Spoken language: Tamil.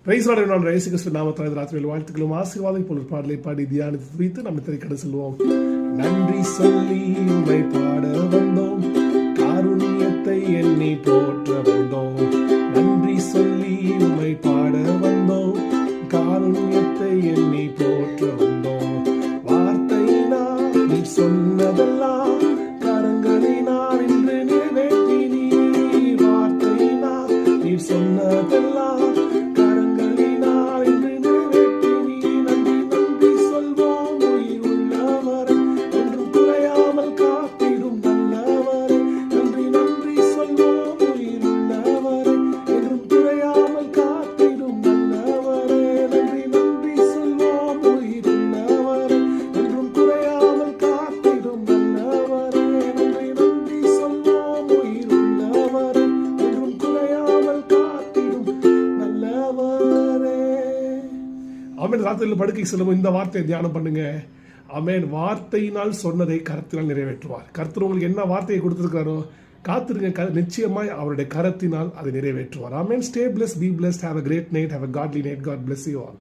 Price Lord. நான் இயேசு கிறிஸ்து நாமத்தில் ராத்திரியில் வாழ்த்துக்களும் ஆசீர்வாதம் இப்பொழுது பாடலை பாடி தியானித்து வைத்து நம்ம திரைக்கடை செல்வோம். நன்றி சொல்லி உம்மை பாட வந்தோம், காருண்யத்தை எண்ணி போற்ற வந்தோம். நன்றி சொல்லி உம்மை பாட வந்தோம், காருண்யத்தை எண்ணி போற்ற வந்தோம். வார்த்தையினால் நீ சொன்னதெல்லாம் கரங்களினால் இன்று நிறைவேற்றினீர். வார்த்தையினால் நீ சொன்னதெல்லாம் ஆமென். ராத்திரியில் படுக்கை செல்லும் இந்த வார்த்தையை தியானம் பண்ணுங்க. ஆமென். வார்த்தையினால் சொன்னதை கரத்தினால் நிறைவேற்றுவார். கர்த்தர் உங்களுக்கு என்ன வார்த்தையை கொடுத்திருக்காரோ காத்திருங்க, நிச்சயமாய் அவருடைய கரத்தினால் அதை நிறைவேற்றுவார். Amen. Stay bless, be blessed, have a great night, have a godly night. God bless you all.